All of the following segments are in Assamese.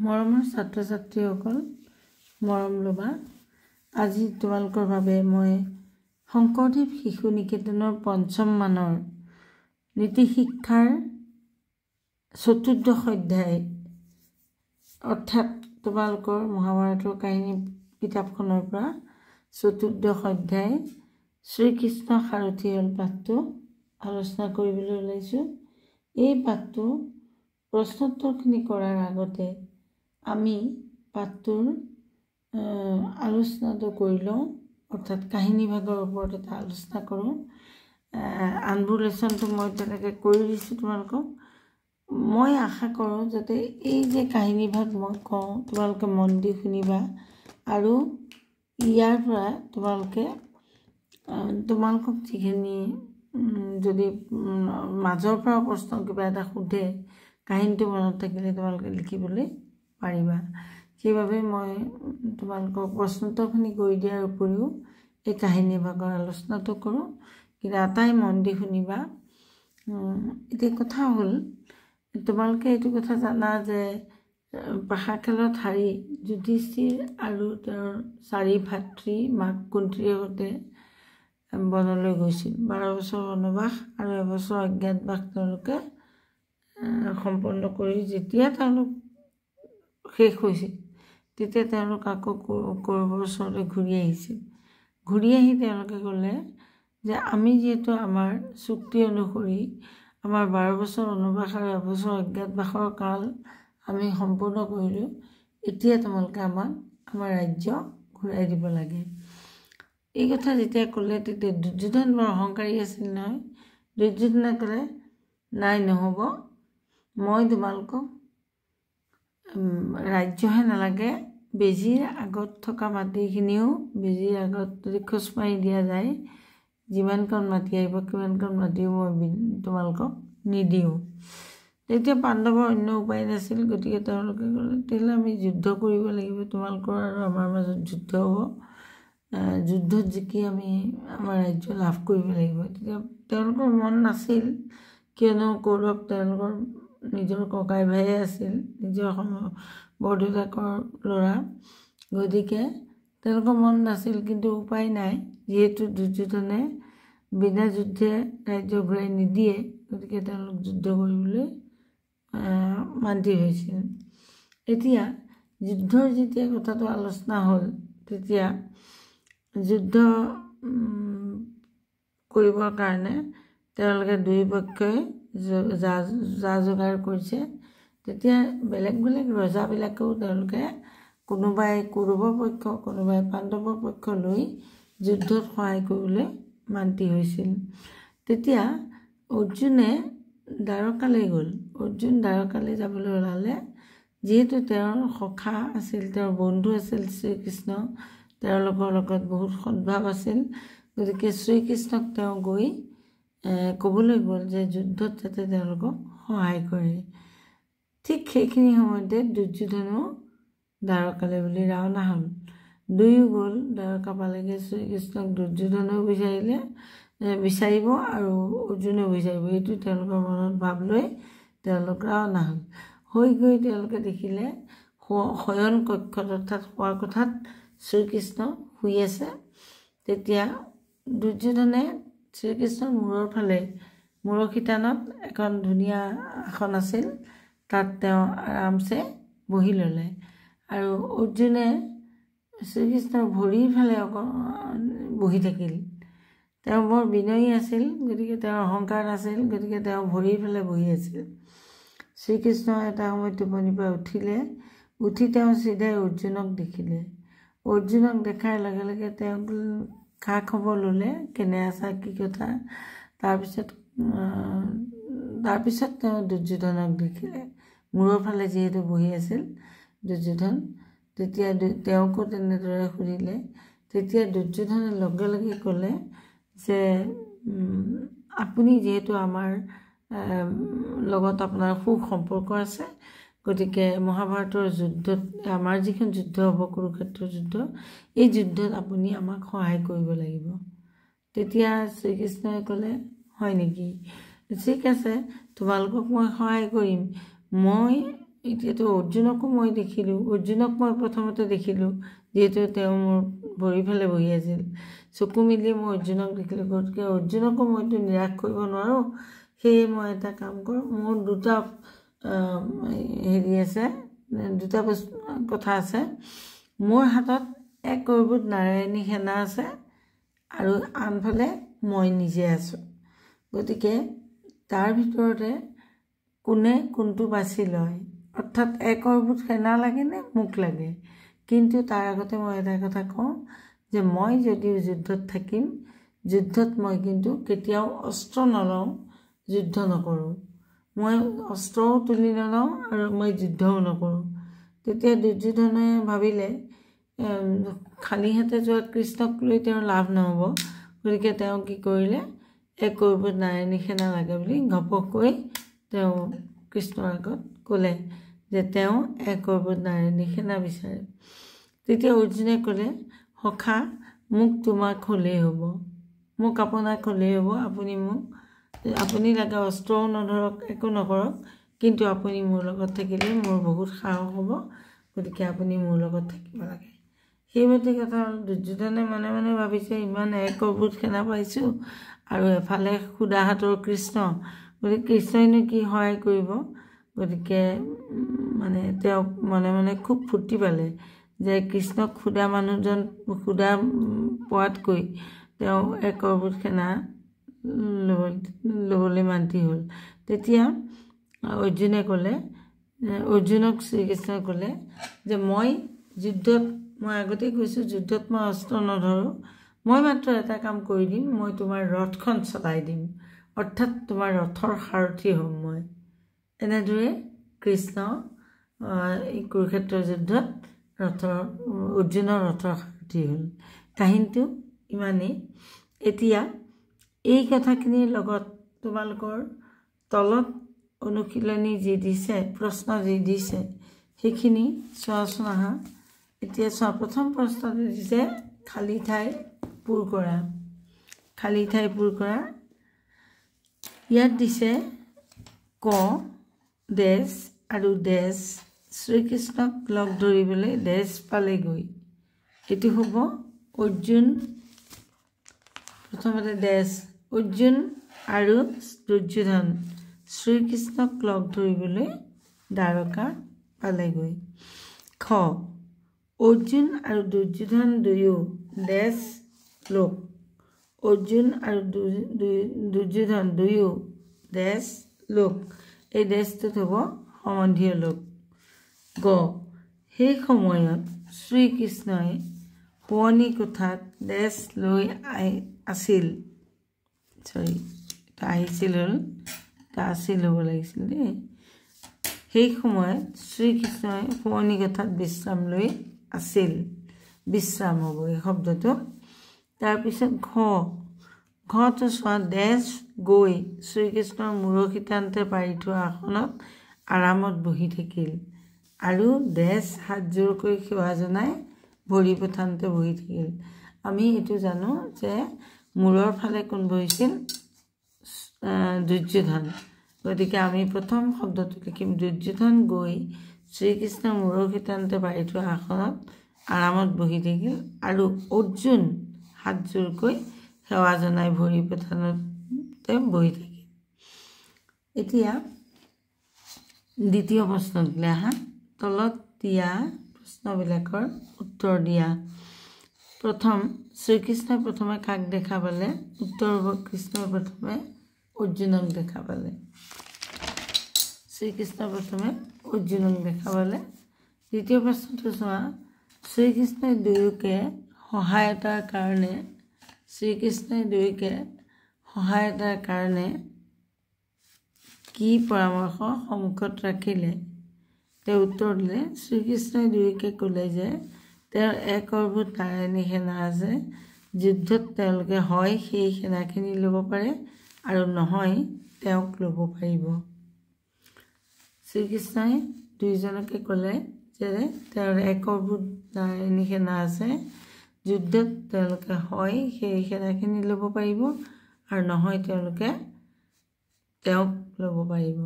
মৰমৰ ছাত্ৰ ছাত্ৰীসকল মৰম লবা আজি তোমালোকৰ বাবে মই শংকৰদেৱ শিশু নিকেতনৰ পঞ্চম মানৰ নীতি শিক্ষাৰ চতুৰ্দশ অধ্যায় অৰ্থাৎ তোমালোকৰ মহাভাৰতৰ কাহিনী কিতাপখনৰ পৰা চতুৰ্দশ অধ্যায় শ্ৰীকৃষ্ণ সাৰথি হল পাঠটো আলোচনা কৰিবলৈ ওলাইছোঁ। এই পাঠটো প্ৰশ্নোত্তৰখিনি কৰাৰ আগতে আমি পাঠটোৰ আলোচনাটো কৰি লওঁ, অৰ্থাৎ কাহিনী ভাগৰ ওপৰত এটা আলোচনা কৰোঁ। আনবোৰ লেচনটো মই তেনেকৈ কৰি দিছোঁ তোমালোকক। মই আশা কৰোঁ যাতে এই যে কাহিনী ভাগ মই কওঁ তোমালোকে মন দি শুনিবা আৰু ইয়াৰ পৰা তোমালোকক যিখিনি যদি মাজৰ পৰা প্ৰশ্ন কিবা এটা সোধে কাহিনীটো মনত থাকিলে তোমালোকে লিখিবলৈ পাৰিবা। সেইবাবে মই তোমালোকক প্ৰশ্নোত্তৰখিনি কৰি দিয়াৰ উপৰিও এই কাহিনী ভাগৰ আলোচনাটো কৰোঁ, কিন্তু আটাই মন দি শুনিবা। এতিয়া কথা হ'ল তোমালোকে এইটো কথা জানা যে পাশা খেলত হাৰি যুধিষ্ঠিৰ আৰু তেওঁৰ 4 ভাতৃ মাক কুন্তীৰ সৈতে বনলৈ গৈছিল। 12 বছৰ বনবাস আৰু এবছৰ অজ্ঞাতবাস তেওঁলোকে সম্পন্ন কৰি যেতিয়া তেওঁলোক শেষ হৈছিল তেতিয়া তেওঁলোক আকৌ কৌৰৱৰ ওচৰলৈ ঘূৰি আহিছিল। ঘূৰি আহি তেওঁলোকে ক'লে যে আমি যিহেতু আমাৰ চুক্তি অনুসৰি আমাৰ 12 বছৰ বনবাস আৰু এবছৰ অজ্ঞাতবাসৰ কাল আমি সম্পূৰ্ণ কৰিলোঁ, এতিয়া তোমালোকে আমাক আমাৰ ৰাজ্য ঘূৰাই দিব লাগে। এই কথা যেতিয়া ক'লে তেতিয়া দুৰ্যোধন বৰ অহংকাৰী আছিল নহয়। দুৰ্যোধনে ক'লে নাই, নহ'ব, মই তোমালোকক ৰাজ্যহে নালাগে, বেজীৰ আগত থকা মাটিখিনিও বেজীৰ আগত যদি খোজ মাৰি দিয়া যায় যিমানকণ মাটি আহিব কিমানকণ মাটিও মই তোমালোকক নিদিওঁ। তেতিয়া পাণ্ডৱৰ অন্য উপায় নাছিল, গতিকে তেওঁলোকে ক'লে তেতিয়াহ'লে আমি যুদ্ধ কৰিব লাগিব, তোমালোকৰ আৰু আমাৰ মাজত যুদ্ধ হ'ব, যুদ্ধত জিকি আমি আমাৰ ৰাজ্য লাভ কৰিব লাগিব। তেতিয়া তেওঁলোকৰ মন নাছিল, কিয়নো কৌৰৱ তেওঁলোকৰ নিজৰ ককাই ভাইয়ে আছিল, নিজৰ বৰদেউতাকৰ ল'ৰা, গতিকে তেওঁলোকৰ মন নাছিল। কিন্তু উপায় নাই, যিহেতু দুৰ্যোধনে বিনা যুদ্ধে ৰাজ্য ঘূৰাই নিদিয়ে, গতিকে তেওঁলোক যুদ্ধ কৰিবলৈ মান্তি হৈছিল। এতিয়া যুদ্ধৰ যেতিয়া কথাটো আলোচনা হ'ল তেতিয়া যুদ্ধ কৰিবৰ কাৰণে তেওঁলোকে দুই পক্ষই যা যোগাৰ কৰিছে। তেতিয়া বেলেগ বেলেগ ৰজাবিলাকেও তেওঁলোকে কোনোবাই কৌৰৱৰ পক্ষ কোনোবাই পাণ্ডৱৰ পক্ষ লৈ যুদ্ধত সহায় কৰিবলৈ মান্তি হৈছিল। তেতিয়া অৰ্জুনে দ্বাৰকালৈ গ'ল। অৰ্জুন দ্বাৰকালৈ যাবলৈ ওলালে, যিহেতু তেওঁৰ সখা আছিল, তেওঁৰ বন্ধু আছিল শ্ৰীকৃষ্ণ, তেওঁলোকৰ লগত বহুত সদ্ভাৱ আছিল, গতিকে শ্ৰীকৃষ্ণক তেওঁ গৈ ক'বলৈ গ'ল যে যুদ্ধত যাতে তেওঁলোকক সহায় কৰে। ঠিক সেইখিনি সময়তে দুৰ্যোধনো দ্বাৰকালৈ বুলি ৰাওনা হ'ল। দুয়ো গ'ল, দ্বাৰকা পালেগৈ। শ্ৰীকৃষ্ণক দুৰ্যোধনেও বিচাৰিব আৰু অৰ্জুনেও বিচাৰিব, এইটো তেওঁলোকৰ মনত ভাৱ লৈ তেওঁলোক ৰাওনা হ'ল। হৈ গৈ তেওঁলোকে দেখিলে শয়ন কক্ষত অৰ্থাৎ শোৱাৰ কোঠাত শ্ৰীকৃষ্ণ শুই আছে। তেতিয়া দুৰ্যোধনে শ্ৰীকৃষ্ণৰ মূৰৰ ফালে মূৰৰ শিতানত এখন ধুনীয়া আসন আছিল, তাত তেওঁ আৰামছে বহি ল'লে আৰু অৰ্জুনে শ্ৰীকৃষ্ণৰ ভৰিৰ ফালে বহি থাকিল। তেওঁ বৰ বিনয়ী আছিল, গতিকে তেওঁৰ অহংকাৰ নাছিল, গতিকে তেওঁ ভৰিৰ ফালে বহি আছিল। শ্ৰীকৃষ্ণ এটা সময়ত টোপনিৰ পৰা উঠি তেওঁ চিধাই অৰ্জুনক দেখিলে। অৰ্জুনক দেখাৰ লগে লগে তেওঁক খা খবৰ ল'লে, কেনে আছা, কি কথা। তাৰপিছত তেওঁ দুৰ্যোধনক দেখিলে, মূৰৰ ফালে যিহেতু বহি আছিল দুৰ্যোধন, তেতিয়া তেওঁকো তেনেদৰে সুধিলে। তেতিয়া দুৰ্যোধনে লগে লগে ক'লে যে আপুনি যিহেতু আমাৰ লগত আপোনাৰ সুসম্পৰ্ক আছে, গতিকে মহাভাৰতৰ যুদ্ধত আমাৰ যিখন যুদ্ধ হ'ব কুৰুক্ষেত্ৰৰ যুদ্ধ, এই যুদ্ধত আপুনি আমাক সহায় কৰিব লাগিব। তেতিয়া শ্ৰীকৃষ্ণই ক'লে হয় নেকি, ঠিক আছে, তোমালোকক মই সহায় কৰিম। মই এতিয়াতো অৰ্জুনকো মই দেখিলোঁ, অৰ্জুনক মই প্ৰথমতে দেখিলোঁ, যিহেতু তেওঁ মোৰ ভৰিফালে বহি আছিল। চকু মেলি মই অৰ্জুনক দেখিলোঁ, গতিকে অৰ্জুনকো মইতো নিৰাশ কৰিব নোৱাৰোঁ। সেয়ে মই এটা কাম কৰোঁ, মোৰ দুটা হেৰি আছে, দুটা কথা আছে। মোৰ হাতত এক অৰ্বুদ নাৰায়ণী সেনা আছে আৰু আনফালে মই নিজে আছোঁ। গতিকে তাৰ ভিতৰতে কোনে কোনটো বাছি লয়, অৰ্থাৎ এক অৰ্বুদ সেনা লাগেনে মোক লাগে। কিন্তু তাৰ আগতে মই এটা কথা কওঁ যে মই যদিও যুদ্ধত থাকিম, যুদ্ধত মই কিন্তু কেতিয়াও অস্ত্ৰ নলওঁ, যুদ্ধ নকৰোঁ। মই অস্ত্ৰও তুলি নলওঁ আৰু মই যুদ্ধও নকৰোঁ। তেতিয়া দুৰ্যোধনে ভাবিলে খালী হাতে যোৱা কৃষ্ণক লৈ তেওঁৰ লাভ নহ'ব। গতিকে তেওঁ কি কৰিলে, এক অৰ্বুদ নাৰায়ণী সেনা লাগে বুলি ঘপককৈ তেওঁ কৃষ্ণৰ আগত ক'লে যে তেওঁ এক অৰ্বুদ নাৰায়ণী সেনা বিচাৰে। তেতিয়া অৰ্জুনে ক'লে, সখা মোক তোমাক হ'লেই হ'ব, মোক আপোনাক হ'লেই হ'ব। আপুনি লাগে অস্ত্ৰও নধৰক, একো নকৰক, কিন্তু আপুনি মোৰ লগত থাকিলে মোৰ বহুত সাহস হ'ব। গতিকে আপুনি মোৰ লগত থাকিব লাগে। সেইমতে কথা হ'ল, দুৰ্যোধনে মনে মনে ভাবিছে ইমান এক অৰ্বুদ সেনা পাইছোঁ আৰু এফালে সুদা হাতৰ কৃষ্ণ, গতিকে কৃষ্ণইনো কি সহায় কৰিব। গতিকে মানে তেওঁ মনে মনে খুব ফূৰ্তি পালে যে কৃষ্ণক সুদা মানুহজন সুদা পোৱাতকৈ তেওঁ এক অৰ্বুদ সেনা ল'বলৈ মান্তি হ'ল। তেতিয়া অৰ্জুনক শ্ৰীকৃষ্ণই ক'লে যে মই আগতেই কৈছোঁ যুদ্ধত মই অস্ত্ৰ নধৰোঁ, মই মাত্ৰ এটা কাম কৰি দিম, মই তোমাৰ ৰথখন চলাই দিম, অৰ্থাৎ তোমাৰ ৰথৰ সাৰথি হ'ম মই। এনেদৰে কৃষ্ণ এই কুৰুক্ষেত্ৰৰ যুদ্ধত অৰ্জুনৰ ৰথৰ সাৰথি হ'ল। কাহিনীটো ইমানেই। এতিয়া এই কথাখিনিৰ লগত তোমালোকৰ তলত অনুশীলনী যি দিছে, প্ৰশ্ন যি দিছে, সেইখিনি চোৱাচোন আহা। এতিয়া চোৱা, প্ৰথম প্ৰশ্নটো দিছে খালী ঠাই পূৰ কৰা। খালী ঠাই পূৰ কৰা। ইয়াত দিছে ক ডেছ আৰু ডেছ শ্ৰীকৃষ্ণক লগ ধৰিবলৈ ডেছ পালেগৈ। এইটো হ'ব অৰ্জুন, প্ৰথমতে ডেছ অৰ্জুন আৰু দুৰ্যোধন শ্ৰীকৃষ্ণক লগ ধৰিবলৈ দ্বাৰকা পালেগৈ। খ অৰ্জুন আৰু দুৰ্যোধন দুয়ো ডেছ লোক। অৰ্জুন আৰু দুৰ্যোধন দুয়ো ডেছ লোক। এই ডেছটোত হ'ব সম্বন্ধীয় লোক। গ সেই সময়ত শ্ৰীকৃষ্ণই শোৱনি কোঠাত ডেছ লৈ আছিল। এটা আহিছিল হ'ল, এটা আছিল হ'ব লাগিছিল দেই। সেই সময়ত শ্ৰীকৃষ্ণই শোৱনি কোঠাত বিশ্ৰাম লৈ আছিল। বিশ্ৰাম হ'ব এই শব্দটো। তাৰপিছত ঘটো চোৱা, ডেছ গৈ শ্ৰীকৃষ্ণৰ মূৰশিতান্তে পাৰি থোৱা আসনত আৰামত বহি থাকিল আৰু ডেছ হাতযোৰ কৰি সেৱা জনাই ভৰি পথান্তে বহি থাকিল। আমি এইটো জানো যে মূৰৰ ফালে কোন বহিছিল, দুৰ্যোধন। গতিকে আমি প্ৰথম শব্দটো লিখিম, দুৰ্যোধন গৈ শ্ৰীকৃষ্ণৰ মূৰশিতান্তে পাৰি থোৱা আসনত আৰামত বহি থাকিল আৰু অৰ্জুন হাতযোৰকৈ সেৱা জনাই ভৰি পথানতে বহি থাকিল। এতিয়া দ্বিতীয় প্ৰশ্নটোলৈ আহা। তলত দিয়া প্ৰশ্নবিলাকৰ উত্তৰ দিয়া। প্ৰথম, শ্ৰীকৃষ্ণই প্ৰথমে কাক দেখা পালে? উত্তৰ হ'ব কৃষ্ণই প্ৰথমে অৰ্জুনক দেখা পালে। শ্ৰীকৃষ্ণই প্ৰথমে অৰ্জুনক দেখা পালে। দ্বিতীয় প্ৰশ্নটো চোৱা, শ্ৰীকৃষ্ণই দুয়োকে সহায়তাৰ কাৰণে কি পৰামৰ্শ সন্মুখত ৰাখিলে? তেওঁ উত্তৰ দিলে, শ্ৰীকৃষ্ণই দুয়োকে ক'লে যে তেওঁৰ এক অৰ্বুদ নাৰায়ণী সেনা আছে। যুদ্ধত তেওঁলোকে হয় সেই সেনাখিনি ল'ব পাৰে আৰু নহয় তেওঁক ল'ব পাৰিব। শ্ৰীকৃষ্ণই দুয়োজনকে ক'লে যে তেওঁৰ এক অৰ্বুদ নাৰায়ণী সেনা আছে। যুদ্ধত তেওঁলোকে হয় সেই সেনাখিনি ল'ব পাৰিব আৰু নহয় তেওঁলোকে তেওঁক ল'ব পাৰিব।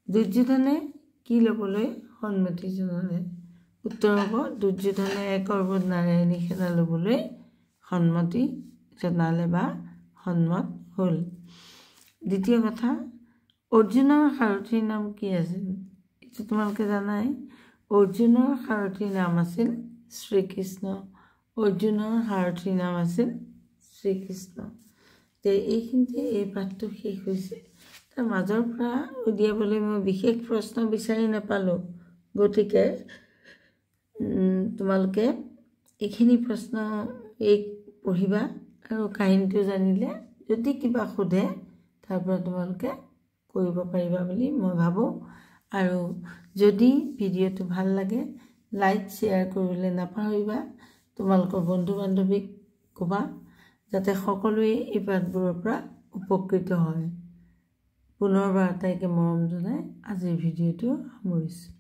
দুৰ্যোধনে কি ল'বলৈ সন্মতি জনালে উত্তৰ হ'ব দুৰ্যোধনে একৰ ওপৰত নাৰায়ণী সেনা ল'বলৈ সন্মতি জনালে বা সন্মত হ'ল দ্বিতীয় কথা অৰ্জুনৰ সাৰথীৰ নাম কি আছিল এইটো তোমালোকে জানাই অৰ্জুনৰ সাৰথীৰ নাম আছিল শ্ৰীকৃষ্ণ অৰ্জুনৰ সাৰথীৰ নাম আছিল শ্ৰীকৃষ্ণ তে এইখিনিতে এই পাঠটো শেষ হৈছে তাৰ মাজৰ পৰা উলিয়াবলৈ মই বিশেষ প্ৰশ্ন বিচাৰি নাপালোঁ গতিকে তোমালোকে এইখিনি প্ৰশ্ন পঢ়িবা আৰু কাহিনীটো জানিলে যদি কিবা সোধে তাৰ পৰা তোমালোকে কৰিব পাৰিবা বুলি মই ভাবোঁ আৰু যদি ভিডিঅ'টো ভাল লাগে লাইক শ্বেয়াৰ কৰিবলৈ নাপাহৰিবা তোমালোকৰ বন্ধু বান্ধৱীক ক'বা যাতে সকলোৱে এই পাঠবোৰৰ পৰা উপকৃত হয় পুনৰবাৰ আটাইকে মৰম জনাই আজিৰ ভিডিঅ'টো সামৰিছোঁ